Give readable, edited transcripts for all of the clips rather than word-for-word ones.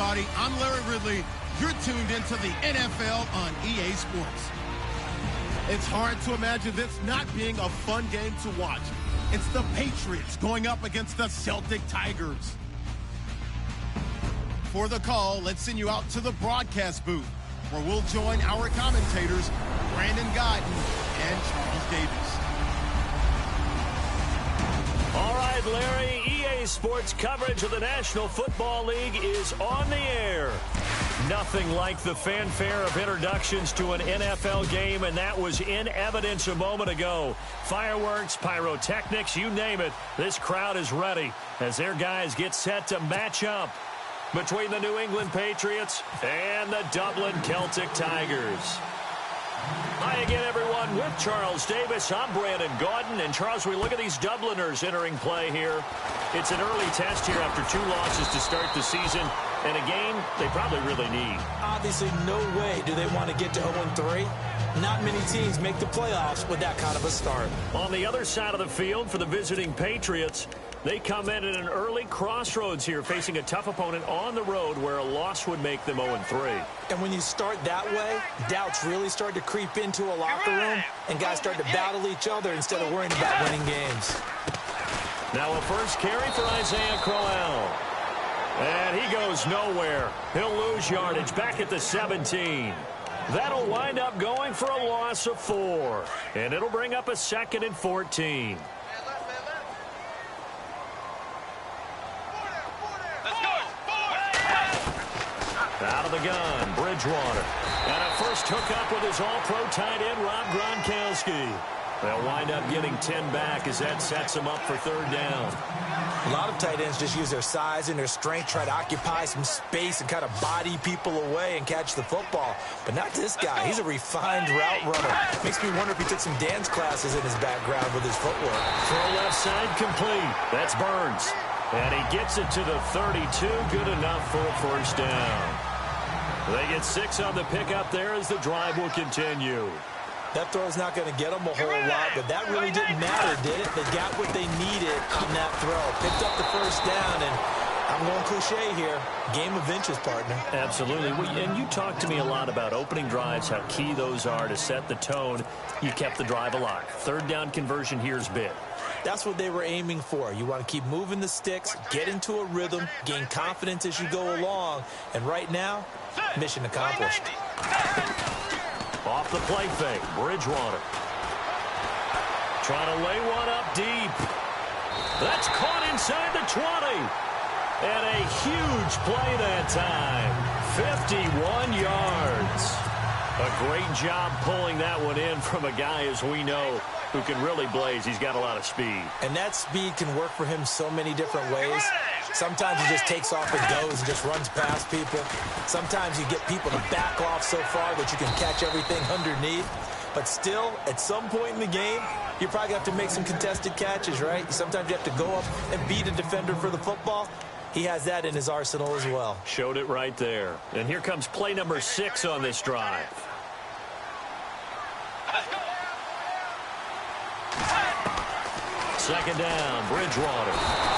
everybody. I'm Larry Ridley. You're tuned into the NFL on EA Sports. It's hard to imagine this not being a fun game to watch. It's the Patriots going up against the Celtic Tigers. For the call, let's send you out to the broadcast booth, where we'll join our commentators, Brandon Gaudin and Charles Davis. All right, Larry, EA Sports coverage of the National Football League is on the air. Nothing like the fanfare of introductions to an NFL game, and that was in evidence a moment ago. Fireworks, pyrotechnics, you name it. This crowd is ready as their guys get set to match up between the New England Patriots and the Dublin Celtic Tigers. Hi again, everyone, with Charles Davis. I'm Brandon Gaudin. And, Charles, we look at these Dubliners entering play here. It's an early test here after 2 losses to start the season, and a game they probably really need. Obviously, no way do they want to get to 0-3. Not many teams make the playoffs with that kind of a start. On the other side of the field for the visiting Patriots, they come in at an early crossroads here, facing a tough opponent on the road where a loss would make them 0-3. And when you start that way, doubts really start to creep into a locker room, and guys start to battle each other instead of worrying about winning games. Now a first carry for Isaiah Crowell. And he goes nowhere. He'll lose yardage back at the 17. That'll wind up going for a loss of 4. And it'll bring up a 2nd and 14. Out of the gun, Bridgewater. And a first hookup with his all-pro tight end, Rob Gronkowski. They'll wind up getting 10 back as that sets them up for 3rd down. A lot of tight ends just use their size and their strength, try to occupy some space and kind of body people away and catch the football. But not this guy. He's a refined route runner. Makes me wonder if he took some dance classes in his background with his footwork. Throw left side complete. That's Burns. And he gets it to the 32. Good enough for a 1st down. They get 6 on the pickup there as the drive will continue. That throw's not going to get them a whole lot, but that really didn't matter, did it? They got what they needed on that throw. Picked up the 1st down, and I'm going cliche here. Game of inches, partner. Absolutely. And you talked to me a lot about opening drives, how key those are to set the tone. You kept the drive alive. 3rd down conversion here is big. That's what they were aiming for. You want to keep moving the sticks, get into a rhythm, gain confidence as you go along. And right now, mission accomplished. Off the play fake, Bridgewater. Trying to lay one up deep. That's caught inside the 20. And a huge play that time. 51 yards. A great job pulling that one in from a guy, as we know, who can really blaze. He's got a lot of speed. And that speed can work for him so many different ways. Sometimes he just takes off and goes and just runs past people. Sometimes you get people to back off so far that you can catch everything underneath. But still, at some point in the game, you probably have to make some contested catches, right? Sometimes you have to go up and beat a defender for the football. He has that in his arsenal as well. Showed it right there. And here comes play number 6 on this drive. Second down, Bridgewater.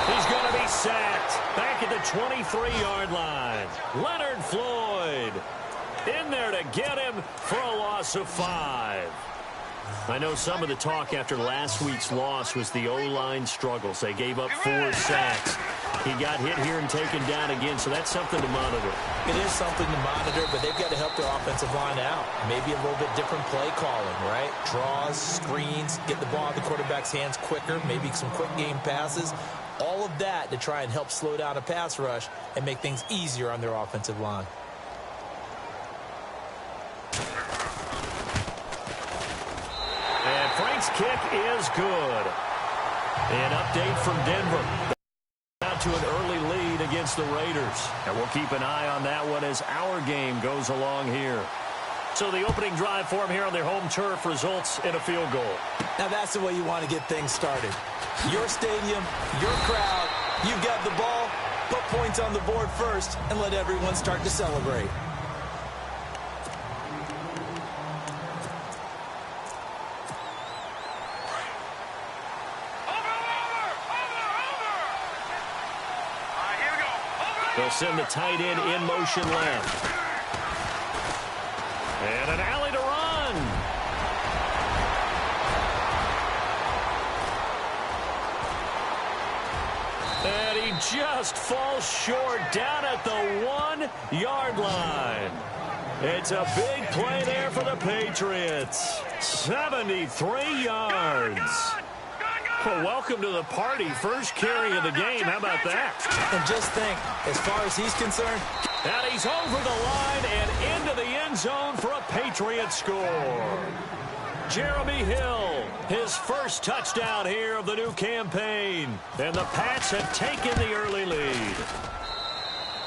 He's going to be sacked back at the 23-yard line. Leonard Floyd in there to get him for a loss of 5. I know some of the talk after last week's loss was the O-line struggles. They gave up 4 sacks. He got hit here and taken down again, so that's something to monitor. It is something to monitor, but they've got to help their offensive line out. Maybe a little bit different play calling, right? Draws, screens, get the ball in the quarterback's hands quicker, maybe some quick game passes. All of that to try and help slow down a pass rush and make things easier on their offensive line. And Frank's kick is good. An update from Denver. Out to an early lead against the Raiders. And we'll keep an eye on that one as our game goes along here. So the opening drive for them here on their home turf results in a field goal. Now that's the way you want to get things started. Your stadium, your crowd, you've got the ball, put points on the board first, and let everyone start to celebrate. They'll send the tight end in motion left. And an alley to run. And he just falls short down at the 1-yard line. It's a big play there for the Patriots. 73 yards. Well, welcome to the party. First carry of the game. How about that? And just think, as far as he's concerned. And he's over the line and into the end zone for a Patriot score. Jeremy Hill, his first touchdown here of the new campaign. And the Pats have taken the early lead.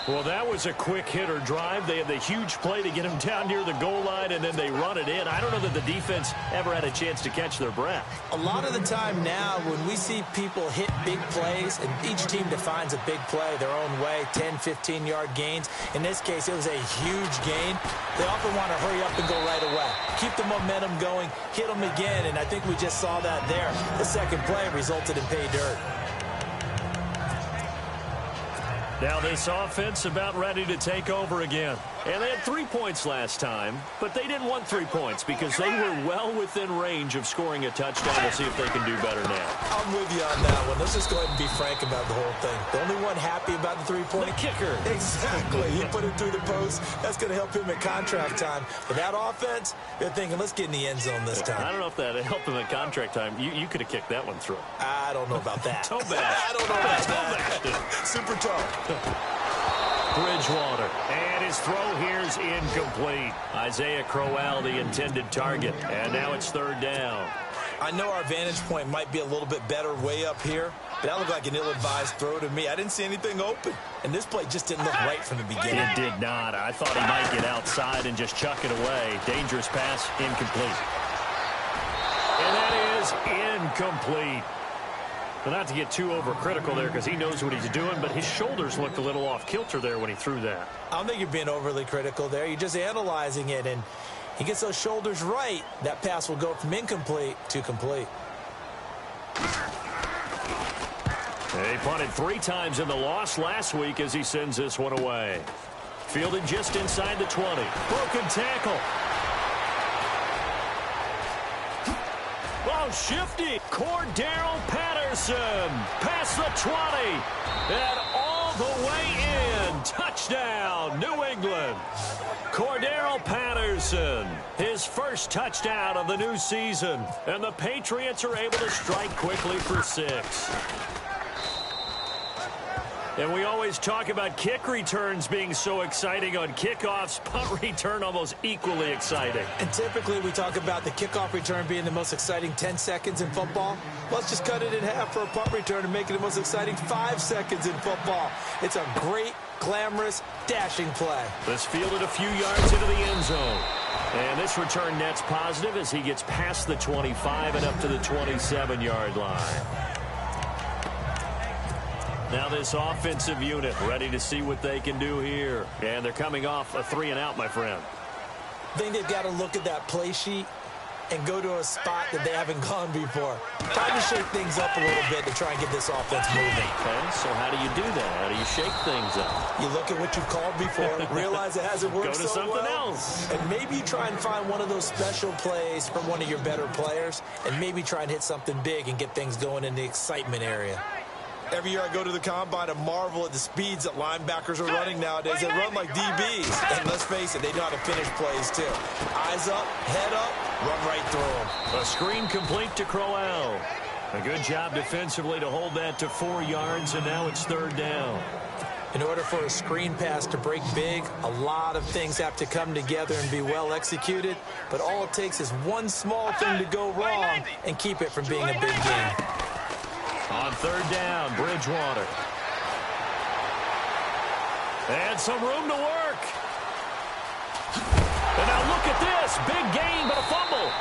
Well, that was a quick hitter drive. They had the huge play to get him down near the goal line, and then they run it in. I don't know that the defense ever had a chance to catch their breath. A lot of the time now, when we see people hit big plays, and each team defines a big play their own way, 10, 15-yard gains. In this case, it was a huge gain. They often want to hurry up and go right away. Keep the momentum going, hit them again, and I think we just saw that there. The second play resulted in pay dirt. Now this offense about ready to take over again. And they had 3 points last time, but they didn't want 3 points because they were well within range of scoring a touchdown. We'll see if they can do better now. I'm with you on that one. Let's just go ahead and be frank about the whole thing. The only one happy about the three-point? The kicker. Exactly. He put it through the post. That's going to help him at contract time. But that offense, they're thinking, let's get in the end zone this time. I don't know if that helped him at contract time. You could have kicked that one through. I don't know about that. Toe bash. I don't know about that. Super toe. Bridgewater. And his throw here's incomplete. Isaiah Crowell, the intended target. And now it's third down. I know our vantage point might be a little bit better way up here, but that looked like an ill-advised throw to me. I didn't see anything open. And this play just didn't look right from the beginning. It did not. I thought he might get outside and just chuck it away. Dangerous pass, incomplete. And that is incomplete. But not to get too overcritical there because he knows what he's doing, but his shoulders looked a little off kilter there when he threw that. I don't think you're being overly critical there. You're just analyzing it, and he gets those shoulders right. That pass will go from incomplete to complete. He punted 3 times in the loss last week as he sends this one away. Fielded just inside the 20. Broken tackle. Oh, shifty. Cordarrelle Patterson past the 20 and all the way in. Touchdown, New England. Cordarrelle Patterson, his first touchdown of the new season. And the Patriots are able to strike quickly for 6. And we always talk about kick returns being so exciting on kickoffs. Punt return almost equally exciting. And typically we talk about the kickoff return being the most exciting 10 seconds in football. Let's just cut it in half for a punt return and make it the most exciting 5 seconds in football. It's a great, glamorous, dashing play. This fielded a few yards into the end zone. And this return net's positive as he gets past the 25 and up to the 27-yard line. Now this offensive unit ready to see what they can do here. And they're coming off a 3-and-out, my friend. I think they've got to look at that play sheet and go to a spot that they haven't gone before. Time to shake things up a little bit to try and get this offense moving. Okay, so how do you do that? How do you shake things up? You look at what you've called before, realize it hasn't worked so well. Go to something else. And maybe you try and find one of those special plays from one of your better players, and maybe try and hit something big and get things going in the excitement area. Every year I go to the combine and marvel at the speeds that linebackers are running nowadays. They run like DBs. And let's face it, they know how to finish plays too. Eyes up, head up, run right through them. A screen complete to Crowell. A good job defensively to hold that to 4 yards, and now it's third down. In order for a screen pass to break big, a lot of things have to come together and be well executed. But all it takes is one small thing to go wrong and keep it from being a big game. On third down, Bridgewater. And some room to work. And now look at this. Big gain, but a fumble.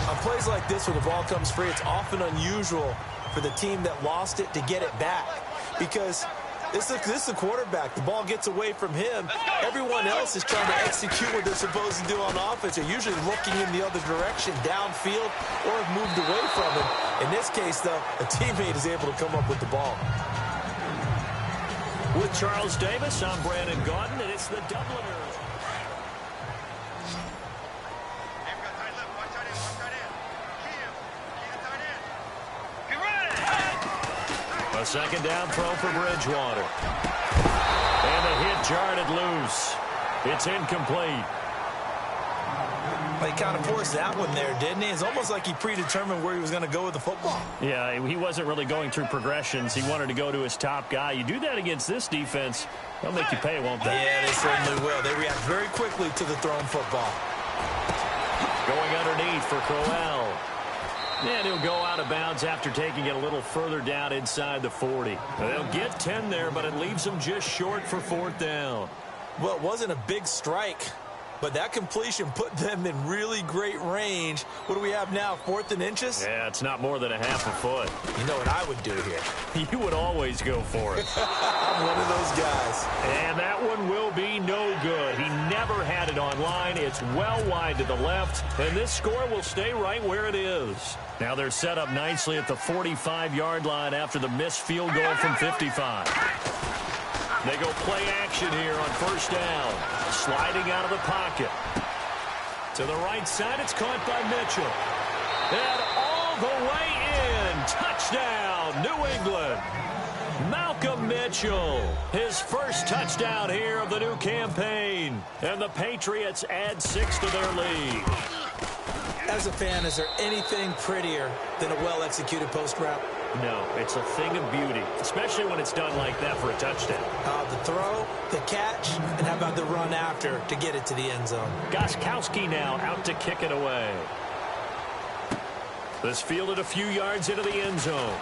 On plays like this where the ball comes free, it's often unusual for the team that lost it to get it back. Because This is the quarterback. The ball gets away from him. Everyone else is trying to execute what they're supposed to do on offense. They're usually looking in the other direction, downfield, or have moved away from him. In this case, though, a teammate is able to come up with the ball. With Charles Davis, I'm Brandon Gaudin, and it's the Dubliners. A second down throw for Bridgewater. And the hit jarred it loose. It's incomplete. He kind of forced that one there, didn't he? It's almost like he predetermined where he was going to go with the football. Yeah, he wasn't really going through progressions. He wanted to go to his top guy. You do that against this defense, they'll make you pay, won't they? Yeah, they certainly will. They react very quickly to the thrown football. Going underneath for Crowell. And he'll go out of bounds after taking it a little further down inside the 40. They'll get 10 there, but it leaves them just short for fourth down. Well, it wasn't a big strike, but that completion put them in really great range. What do we have now, 4th and inches? Yeah, it's not more than a half a foot. You know what I would do here? You would always go for it. I'm one of those guys. And that one will be no good. He never had it on line. It's well wide to the left, and this score will stay right where it is. Now they're set up nicely at the 45-yard line after the missed field goal from 55. They go play action here on first down. Sliding out of the pocket. To the right side, it's caught by Mitchell. And all the way in. Touchdown, New England. Malcolm Mitchell, his first touchdown here of the new campaign. And the Patriots add 6 to their lead. As a fan, is there anything prettier than a well-executed post route? No, it's a thing of beauty, especially when it's done like that for a touchdown. The throw, the catch, and how about the run after to get it to the end zone? Gostkowski now out to kick it away. This fielded a few yards into the end zone.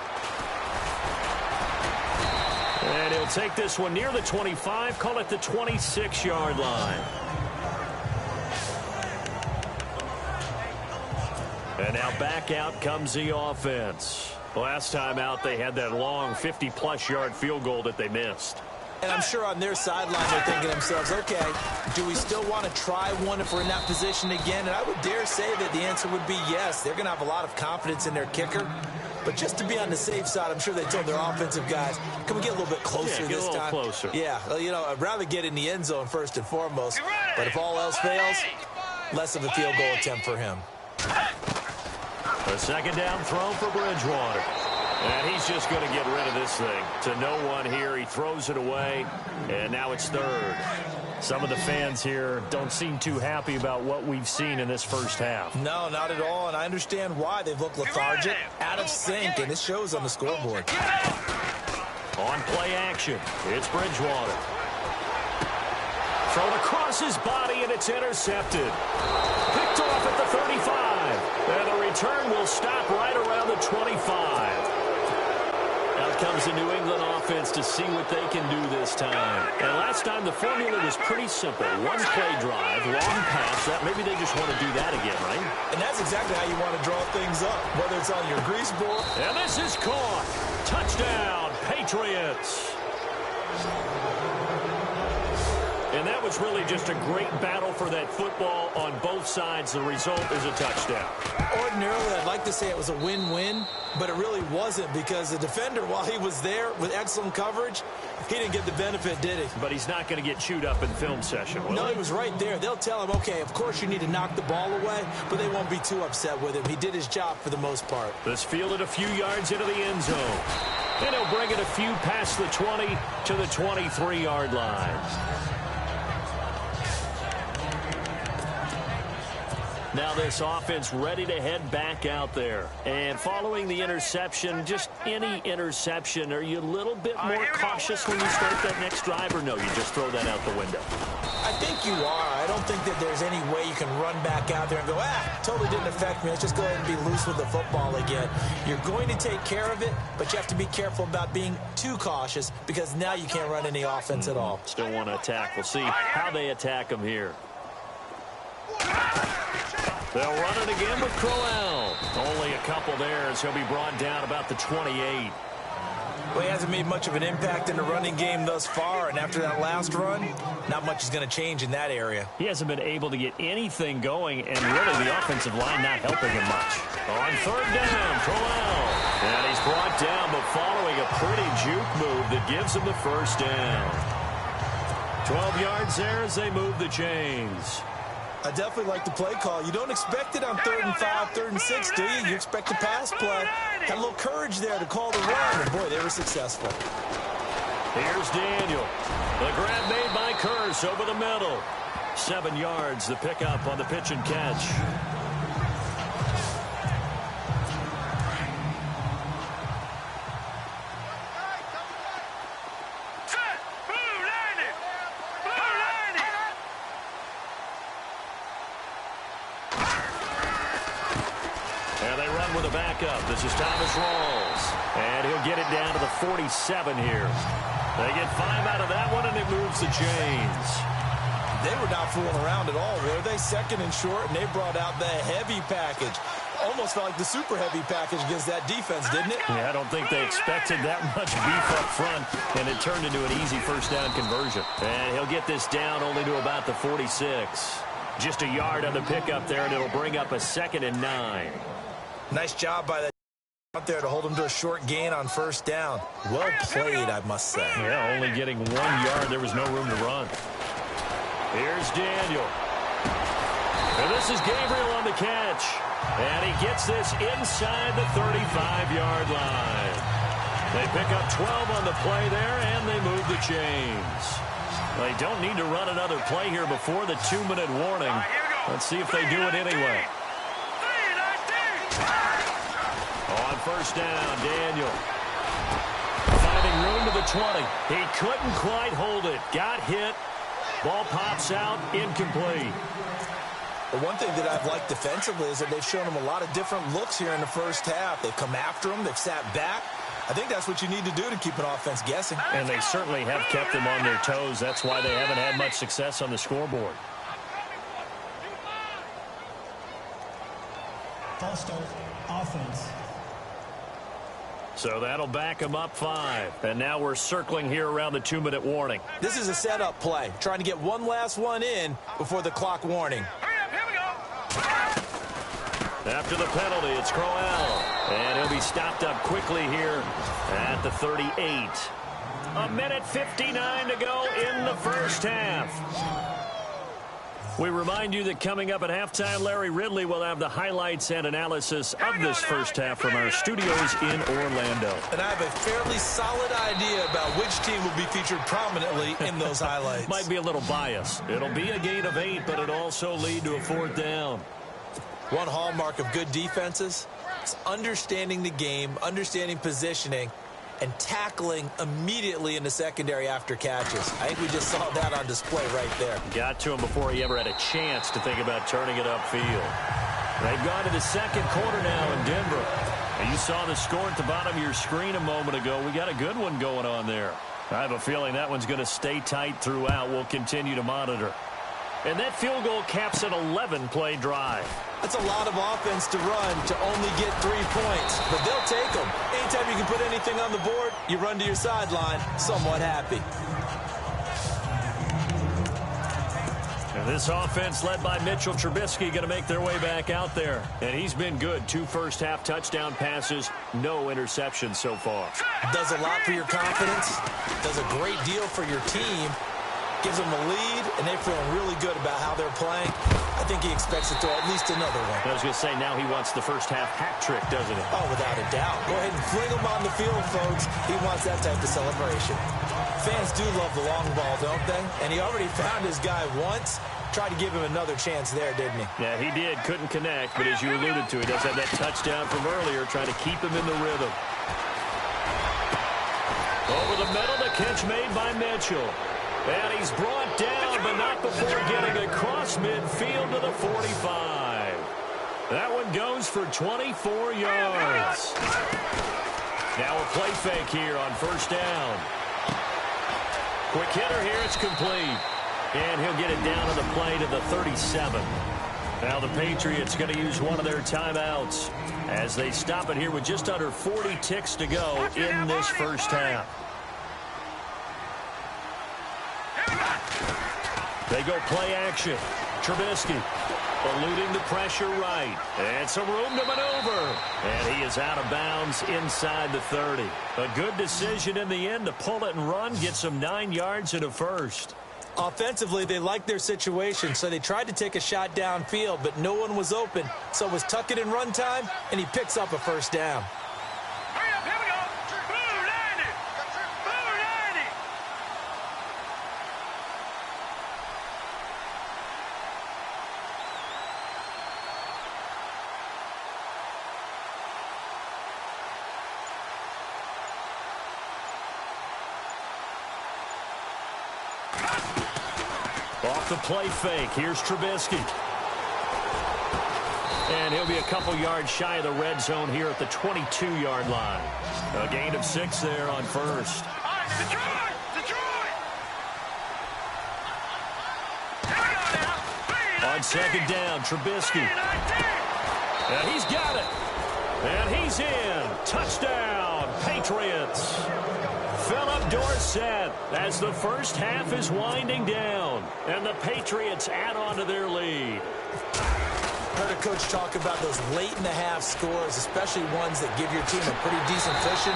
And he'll take this one near the 25, call it the 26-yard line. And now back out comes the offense. Last time out, they had that long 50-plus yard field goal that they missed. And I'm sure on their sideline they're thinking to themselves, okay, do we still want to try one if we're in that position again? And I would dare say that the answer would be yes. They're going to have a lot of confidence in their kicker. But just to be on the safe side, I'm sure they told their offensive guys, can we get a little bit closer this time? Closer. Yeah, well, you know, I'd rather get in the end zone first and foremost. But if all else fails, less of a field goal attempt for him. A second down throw for Bridgewater. And he's just going to get rid of this thing. To no one here. He throws it away. And now it's third. Some of the fans here don't seem too happy about what we've seen in this first half. No, not at all. And I understand why. They've looked lethargic, out of sync, and it shows on the scoreboard. On play action, it's Bridgewater. Thrown across his body, and it's intercepted. Picked off at the 35. And the return will stop right around the 25. Out comes the New England offense to see what they can do this time. And last time, the formula was pretty simple. One play drive, long pass. Maybe they just want to do that again, right? And that's exactly how you want to draw things up, whether it's on your grease board. And this is caught. Touchdown, Patriots. And that was really just a great battle for that football on both sides. The result is a touchdown. Ordinarily, I'd like to say it was a win-win, but it really wasn't because the defender, while he was there with excellent coverage, he didn't get the benefit, did he? But he's not going to get chewed up in film session, will No, he? he was right there. They'll tell him, okay, of course you need to knock the ball away, but they won't be too upset with him. He did his job for the most part. This fielded a few yards into the end zone. And he'll bring it a few past the 20 to the 23-yard line. Now this offense ready to head back out there. And following the interception, just any interception, are you a little bit more cautious when you start that next drive, or no, you just throw that out the window? I think you are. I don't think that there's any way you can run back out there and go, totally didn't affect me. Let's just go ahead and be loose with the football again. You're going to take care of it, but you have to be careful about being too cautious because now you can't run any offense at all. Still want to attack. We'll see how they attack him here. They'll run it again with Crowell. Only a couple there as he'll be brought down about the 28. Well, he hasn't made much of an impact in the running game thus far, and after that last run, not much is going to change in that area. He hasn't been able to get anything going, and really the offensive line not helping him much. On third down, Crowell. And he's brought down, but following a pretty juke move that gives him the first down. 12 yards there as they move the chains. I definitely like the play call. You don't expect it on 3rd and 5, 3rd and 6, do you? You expect a pass play. Had a little courage there to call the run, and boy, they were successful. Here's Daniel. The grab made by Kearse over the middle. 7 yards, the pickup on the pitch and catch. This is Thomas Rawls, and he'll get it down to the 47 here. They get 5 out of that one, and it moves the chains. They were not fooling around at all, were they? 2nd and short, and they brought out the heavy package. Almost felt like the super heavy package against that defense, didn't it? Yeah, I don't think they expected that much beef up front, and it turned into an easy first down conversion. And he'll get this down only to about the 46. Just a yard on the pickup there, and it'll bring up a 2nd and 9. Nice job by that out there to hold him to a short gain on first down. Well played, I must say. Yeah, only getting 1 yard. There was no room to run. Here's Daniel. And this is Gabriel on the catch. And he gets this inside the 35-yard line. They pick up 12 on the play there, and they move the chains. They don't need to run another play here before the 2-minute warning. Let's see if they do it anyway. On first down, Daniel. Finding room to the 20. He couldn't quite hold it. Got hit. Ball pops out. Incomplete. Well, one thing that I've liked defensively is that they've shown him a lot of different looks here in the first half. They've come after him. They've sat back. I think that's what you need to do to keep an offense guessing. And they certainly have kept them on their toes. That's why they haven't had much success on the scoreboard. False start, offense. So that'll back them up 5. And now we're circling here around the 2-minute warning. This is a setup play, trying to get one last one in before the clock warning. After the penalty, it's Crowell. And he'll be stopped up quickly here at the 38. 1:59 to go in the first half. We remind you that coming up at halftime, Larry Ridley will have the highlights and analysis of this first half from our studios in Orlando. And I have a fairly solid idea about which team will be featured prominently in those highlights. Might be a little biased. It'll be a gain of 8, but it'll also lead to a 4th down. One hallmark of good defenses is understanding the game, understanding positioning, and tackling immediately in the secondary after catches. I think we just saw that on display right there. Got to him before he ever had a chance to think about turning it upfield. They've gone to the second quarter now in Denver. And you saw the score at the bottom of your screen a moment ago. We got a good one going on there. I have a feeling that one's going to stay tight throughout. We'll continue to monitor. And that field goal caps an 11-play drive. That's a lot of offense to run to only get 3 points, but they'll take them. Anytime you can put anything on the board, you run to your sideline somewhat happy. And this offense led by Mitchell Trubisky going to make their way back out there. And he's been good. 2 first-half touchdown passes, no interceptions so far. Does a lot for your confidence, does a great deal for your team, gives them a lead, and they're feeling really good about how they're playing. I think he expects to throw at least another one. I was going to say, now he wants the first-half hat trick, doesn't he? Oh, without a doubt. Go ahead and fling him on the field, folks. He wants that type of celebration. Fans do love the long ball, don't they? And he already found his guy once. Tried to give him another chance there, didn't he? Yeah, he did. Couldn't connect, but as you alluded to, he does have that touchdown from earlier, trying to keep him in the rhythm. Over the middle, the catch made by Mitchell. And he's brought down, but not before getting across midfield to the 45. That one goes for 24 yards. Now a play fake here on first down. Quick hitter here, it's complete. And he'll get it down on the play to the 37. Now the Patriots going to use one of their timeouts as they stop it here with just under 40 ticks to go in this first half. They go play action. Trubisky eluding the pressure right. And some room to maneuver. And he is out of bounds inside the 30. A good decision in the end to pull it and run, get some 9 yards and a first. Offensively, they liked their situation, so they tried to take a shot downfield, but no one was open. So it was tuck it in run time, and he picks up a first down. Off the play fake, here's Trubisky. And he'll be a couple yards shy of the red zone here at the 22-yard line. A gain of 6 there on first. On second down, Trubisky. And he's got it. And he's in. Touchdown, Patriots. Philip Dorsett as the first half is winding down. And the Patriots add on to their lead. Heard a coach talk about those late-in-the-half scores, especially ones that give your team a pretty decent cushion.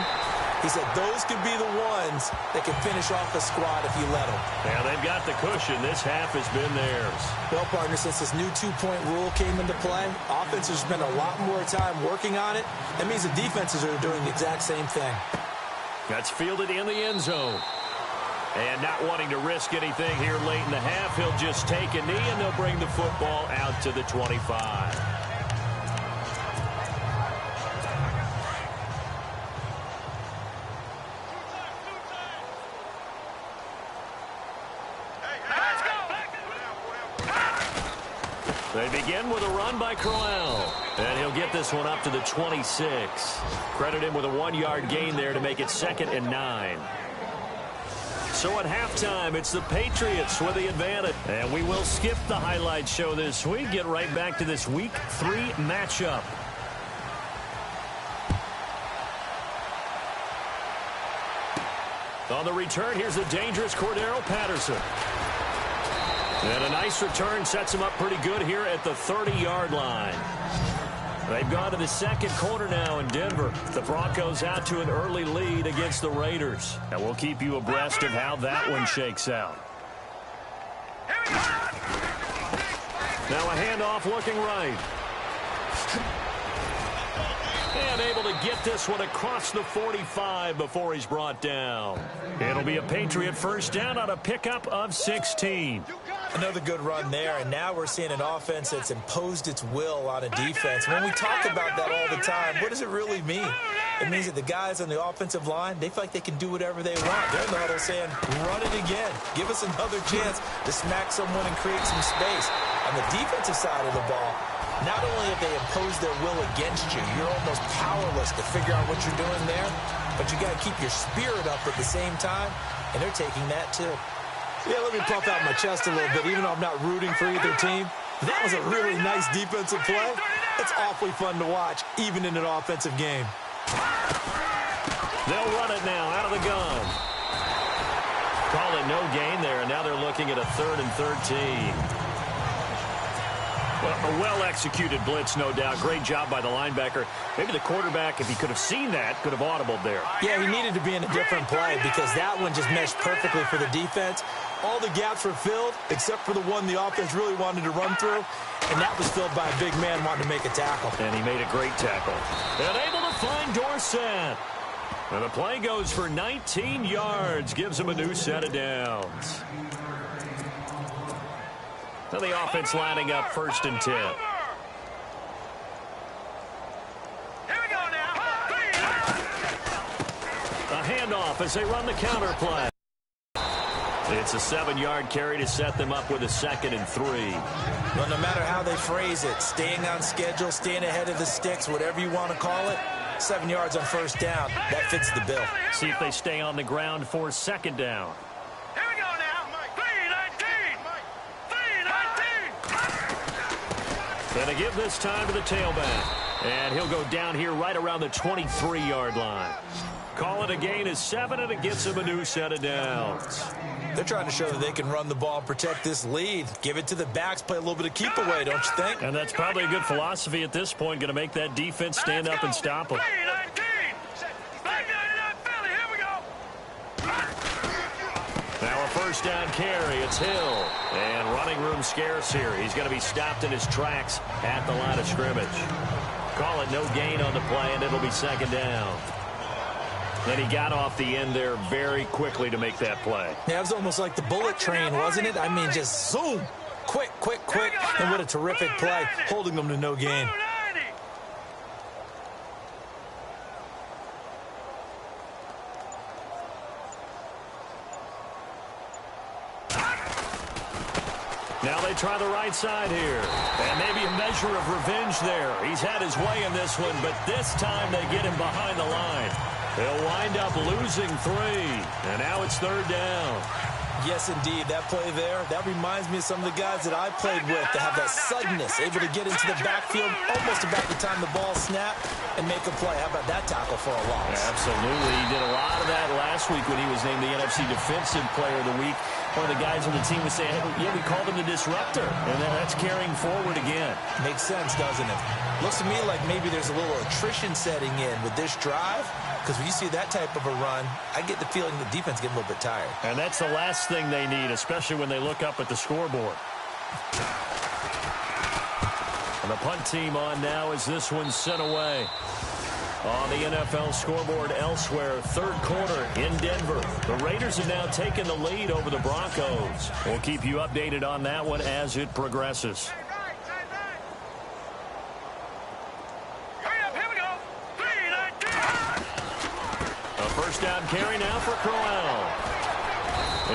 He said those could be the ones that can finish off a squad if you let them. Yeah, they've got the cushion. This half has been theirs. Well, partner, since this new two-point rule came into play, offenses spend a lot more time working on it. That means the defenses are doing the exact same thing. That's fielded in the end zone. And not wanting to risk anything here late in the half, he'll just take a knee and they'll bring the football out to the 25. They begin with a run by Crowell. And he'll get this one up to the 26. Credit him with a 1-yard gain there to make it 2nd and 9. So at halftime, it's the Patriots with the advantage. And we will skip the highlight show this week. Get right back to this Week 3 matchup. On the return, here's a dangerous Cordero Patterson. And a nice return sets him up pretty good here at the 30-yard line. They've gone to the second quarter now in Denver. The Broncos out to an early lead against the Raiders. And we'll keep you abreast of how that one shakes out. Now a handoff looking right. And able to get this one across the 45 before he's brought down. It'll be a Patriot first down on a pickup of 16. Another good run there, and now we're seeing an offense that's imposed its will on a defense. When we talk about that all the time, what does it really mean? It means that the guys on the offensive line, they feel like they can do whatever they want. They're in the huddle saying, run it again. Give us another chance to smack someone and create some space. On the defensive side of the ball, not only have they imposed their will against you, you're almost powerless to figure out what you're doing there, but you got to keep your spirit up at the same time, and they're taking that too. Yeah, let me puff out my chest a little bit, even though I'm not rooting for either team. That was a really nice defensive play. It's awfully fun to watch, even in an offensive game. They'll run it now out of the gun. Call it no gain there, and now they're looking at a 3rd and 13. Well, a well-executed blitz, no doubt. Great job by the linebacker. Maybe the quarterback, if he could have seen that, could have audibled there. Yeah, he needed to be in a different play because that one just meshed perfectly for the defense. All the gaps were filled except for the one the offense really wanted to run through, and that was filled by a big man wanting to make a tackle. And he made a great tackle. And able to find Dorsett. And the play goes for 19 yards, gives him a new set of downs. Now the offense lining up 1st and 10. A handoff as they run the counter play. It's a 7-yard carry to set them up with a 2nd and 3. Well, no matter how they phrase it, staying on schedule, staying ahead of the sticks, whatever you want to call it, 7 yards on first down, that fits the bill. See if they stay on the ground for 2nd down. And they give this time to the tailback. And he'll go down here right around the 23-yard line. Call it a gain of 7, and it gets him a new set of downs. They're trying to show that they can run the ball and protect this lead. Give it to the backs, play a little bit of keep away, don't you think? And that's probably a good philosophy at this point, going to make that defense stand up and stop them. Now a first down carry. It's Hill. And running room scarce here. He's going to be stopped in his tracks at the line of scrimmage. Call it no gain on the play, and it'll be second down. And he got off the end there very quickly to make that play. Yeah, it was almost like the bullet train, wasn't it? I mean, just zoom. Quick, quick, quick. And what a terrific play, holding them to no gain. Now they try the right side here. And maybe a measure of revenge there. He's had his way in this one, but this time they get him behind the line. They'll wind up losing 3. And now it's third down. Yes, indeed. That play there, that reminds me of some of the guys that I played with that have that suddenness, able to get into the backfield almost about the time the ball snapped and make a play. How about that tackle for a loss? Absolutely. He did a lot of that last week when he was named the NFC Defensive Player of the Week. One of the guys on the team was saying, hey, yeah, we called him the disruptor. And then that's carrying forward again. Makes sense, doesn't it? Looks to me like maybe there's a little attrition setting in with this drive. Because when you see that type of a run, I get the feeling the defense getting a little bit tired. And that's the last thing they need, especially when they look up at the scoreboard. And the punt team on now as this one's sent away. On the NFL scoreboard elsewhere, third quarter in Denver. The Raiders have now taken the lead over the Broncos. We'll keep you updated on that one as it progresses. First down carry now for Crowell.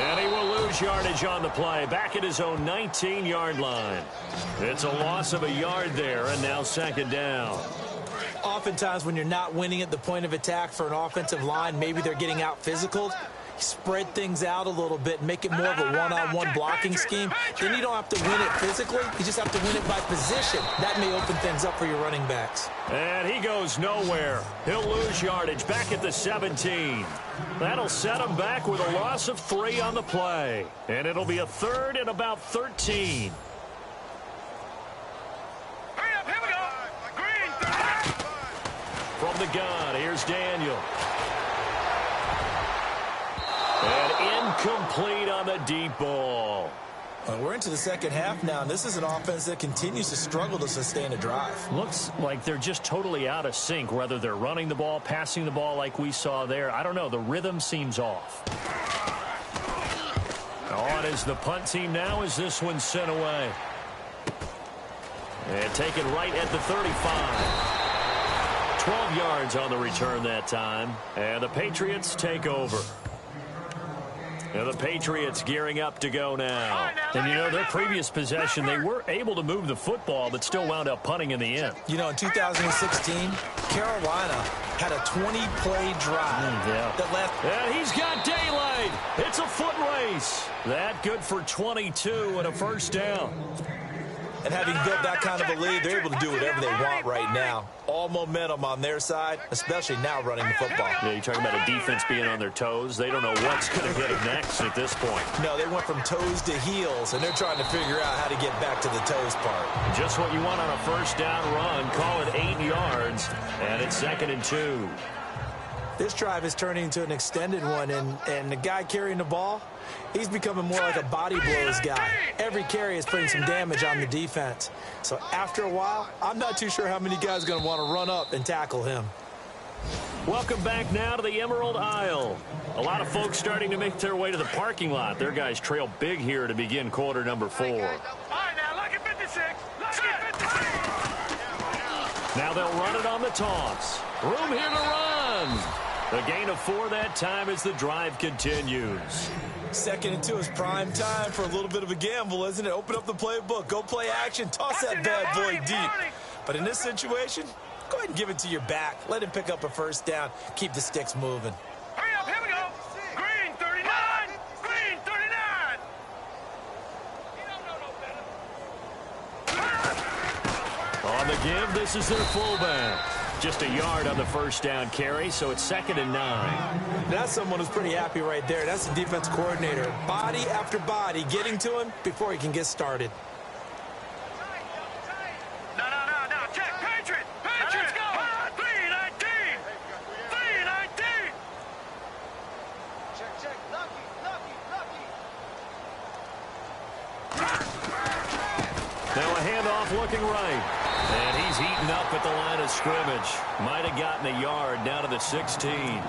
And he will lose yardage on the play. Back at his own 19-yard line. It's a loss of a yard there, and now second down. Oftentimes when you're not winning at the point of attack for an offensive line, maybe they're getting out physical. Spread things out a little bit, make it more of a one-on-one blocking scheme. Then you don't have to win it physically. You just have to win it by position. That may open things up for your running backs. And he goes nowhere. He'll lose yardage back at the 17. That'll set him back with a loss of 3 on the play. And it'll be a third and about 13. From the gun, here's Daniel. And incomplete on the deep ball. We're into the second half now, and this is an offense that continues to struggle to sustain a drive. Looks like they're just totally out of sync, whether they're running the ball, passing the ball like we saw there. I don't know. The rhythm seems off. On is the punt team now as this one's sent away. And taken right at the 35. 12 yards on the return that time. And the Patriots take over. And the Patriots gearing up to go now. And, you know, their previous possession, they were able to move the football, but still wound up punting in the end. You know, in 2016, Carolina had a 20-play drive. And he's got daylight. It's a foot race. That good for 22 and a first down. And having built that kind of a lead, they're able to do whatever they want right now. All momentum on their side, especially now running the football. Yeah, you're talking about a defense being on their toes. They don't know what's going to hit them next at this point. No, they went from toes to heels, and they're trying to figure out how to get back to the toes part. Just what you want on a first down run. Call it 8 yards, and it's 2nd and 2. This drive is turning into an extended one, and the guy carrying the ball, he's becoming more like a body blows guy. Every carry is putting some damage on the defense. So after a while, I'm not too sure how many guys are going to want to run up and tackle him. Welcome back now to the Emerald Isle. A lot of folks starting to make their way to the parking lot. Their guys trail big here to begin quarter number 4. All right, now, look at 56. Look at 56. Now they'll run it on the toss. Room here to run. The gain of 4 that time as the drive continues. 2nd and 2 is prime time for a little bit of a gamble, isn't it? Open up the playbook, go play action, toss that bad boy deep. But in this situation, go ahead and give it to your back. Let him pick up a first down. Keep the sticks moving. Hurry up, here we go. Green 39. Green 39. You don't know no better. give. This is their fullback. Just a yard on the first down carry, so it's 2nd and 9. That's someone who's pretty happy right there. That's the defense coordinator. Body after body getting to him before he can get started. No. Check. Patriot. Let's go. 319. 319. Check. Lucky. Now a handoff looking right. And he's eaten up at the line of scrimmage. Might have gotten a yard down to the 16.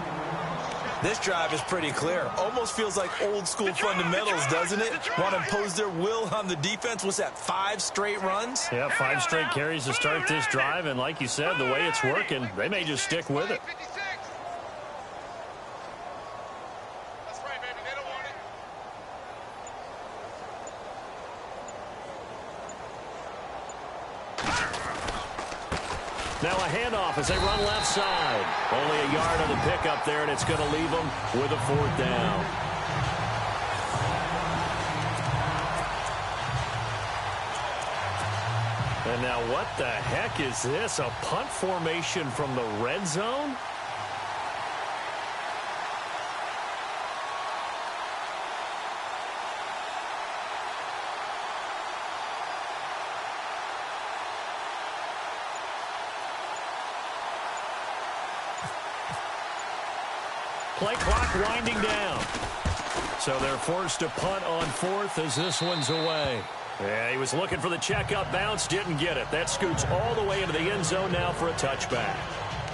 This drive is pretty clear. Almost feels like old school fundamentals, doesn't it? Want to impose their will on the defense. What's that, 5 straight runs? Yeah, 5 straight carries to start this drive. And like you said, the way it's working, they may just stick with it. Now a handoff as they run left side. Only a yard on the pickup there, and it's going to leave them with a 4th down. And now what the heck is this? A punt formation from the red zone? Play clock winding down. So they're forced to punt on 4th as this one's away. Yeah, he was looking for the checkup bounce, didn't get it. That scoots all the way into the end zone now for a touchback.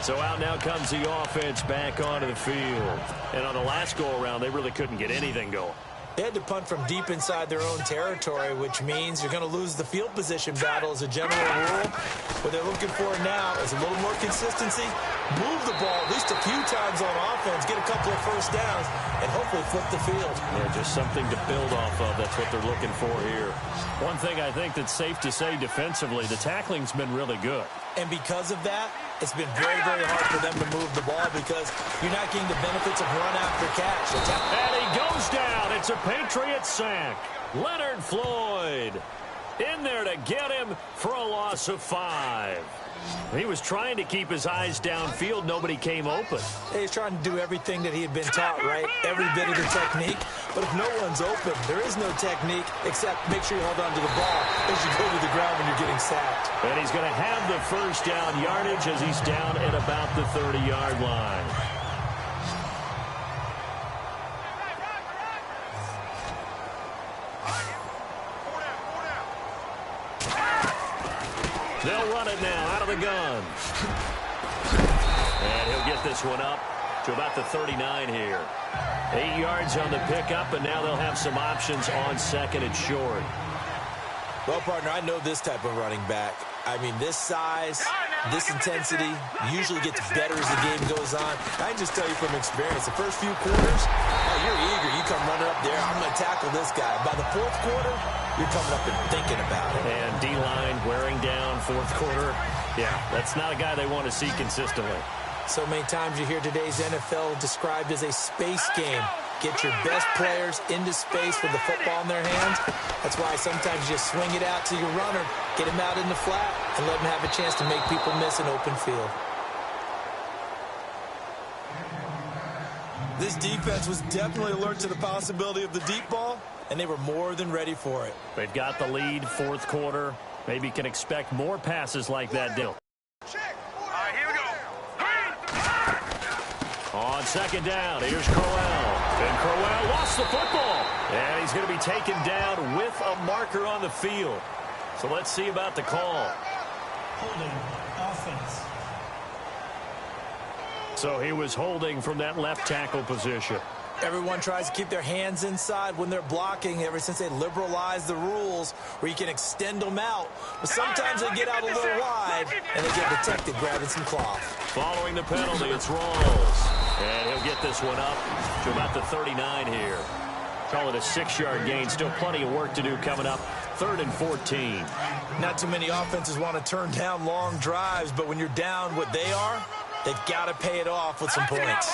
So out now comes the offense back onto the field. And on the last go-around, they really couldn't get anything going. They had to punt from deep inside their own territory, which means you're going to lose the field position battle as a general rule. What they're looking for now is a little more consistency, move the ball at least a few times on offense, get a couple of first downs, and hopefully flip the field. Yeah, just something to build off of. That's what they're looking for here. One thing I think that's safe to say defensively, the tackling's been really good. And because of that, it's been very, very hard for them to move the ball because you're not getting the benefits of run after catch. And he goes down. It's a Patriot sack. Leonard Floyd in there to get him for a loss of 5. He was trying to keep his eyes downfield. Nobody came open. He's trying to do everything that he had been taught, right? Every bit of the technique. But if no one's open, there is no technique except make sure you hold on to the ball as you go to the ground when you're getting sacked. And he's going to have the first down yardage as he's down at about the 30-yard line. They'll run it now out of the gun. And he'll get this one up to about the 39 here. 8 yards on the pickup, and now they'll have some options on 2nd and short. Well, partner, I know this type of running back. I mean, this size, this intensity usually gets better as the game goes on. I can just tell you from experience, the first few quarters, you're eager. You come running up there, I'm going to tackle this guy. By the 4th quarter, you're coming up and thinking about it. And D-line wearing down 4th quarter. Yeah, that's not a guy they want to see consistently. So many times you hear today's NFL described as a space game. Get your best players into space with the football in their hands. That's why sometimes you just swing it out to your runner, get him out in the flat, and let him have a chance to make people miss an open field. This defense was definitely alert to the possibility of the deep ball, and they were more than ready for it. They've got the lead, 4th quarter. Maybe can expect more passes like that, Dill. On 2nd down, here's Crowell. And Crowell lost the football. And he's going to be taken down with a marker on the field. So let's see about the call. Holding offense. So he was holding from that left tackle position. Everyone tries to keep their hands inside when they're blocking ever since they liberalized the rules where you can extend them out. But sometimes they get out a little wide and they get protected grabbing some cloth. Following the penalty, it's Rawls. And he'll get this one up to about the 39 here. Call it a 6-yard gain. Still plenty of work to do coming up. 3rd and 14. Not too many offenses want to turn down long drives, but when you're down what they are, they've got to pay it off with some points.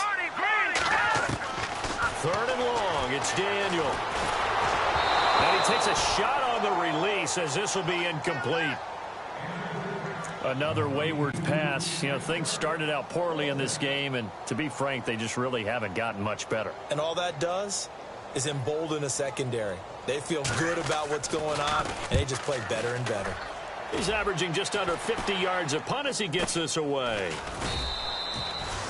3rd and long. It's Daniel. And he takes a shot on the release as this will be incomplete. Another wayward pass. You know, things started out poorly in this game, and to be frank, they just really haven't gotten much better. And all that does is embolden a secondary. They feel good about what's going on, and they just play better and better. He's averaging just under 50 yards a punt as he gets this away.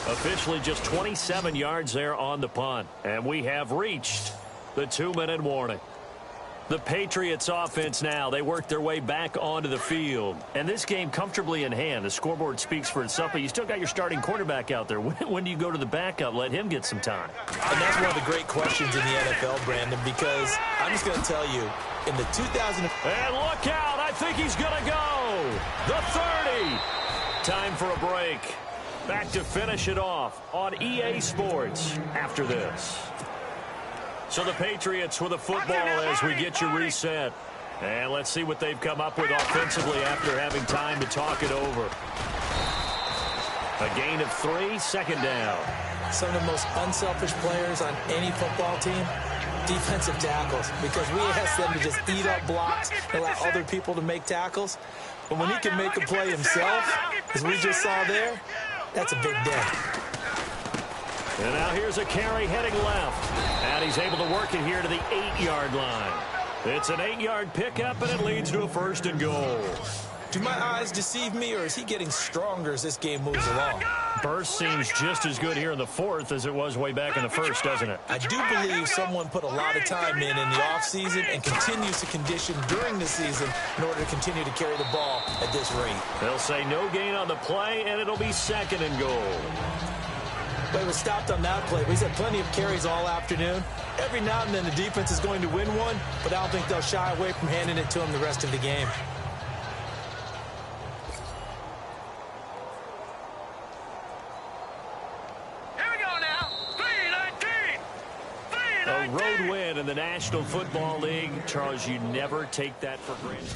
Officially just 27 yards there on the punt. And we have reached the 2-minute warning. The Patriots offense now, they work their way back onto the field. And this game comfortably in hand. The scoreboard speaks for itself, but you still got your starting quarterback out there. When do you go to the backup? Let him get some time. And that's one of the great questions in the NFL, Brandon, because I'm just going to tell you, in the 2000... And look out, I think he's going to go. The 30. Time for a break. Back to finish it off on EA Sports after this. So the Patriots with the football as we get you reset. And let's see what they've come up with offensively after having time to talk it over. A gain of 3, second down. Some of the most unselfish players on any football team, defensive tackles, because we ask them to just eat up blocks and allow other people to make tackles. But when he can make a play himself, as we just saw there, that's a big day. And now here's a carry heading left. And he's able to work it here to the 8-yard line. It's an 8-yard pickup, and it leads to a 1st and goal. Do my eyes deceive me, or is he getting stronger as this game moves along? Burst seems just as good here in the 4th as it was way back in the 1st, doesn't it? I do believe someone put a lot of time in the offseason and continues to condition during the season in order to continue to carry the ball at this rate. They'll say no gain on the play, and it'll be 2nd and goal. But it was stopped on that play. He's had plenty of carries all afternoon. Every now and then the defense is going to win one, but I don't think they'll shy away from handing it to him the rest of the game. Here we go now. 3-19. A road win in the National Football League. Charles, you never take that for granted.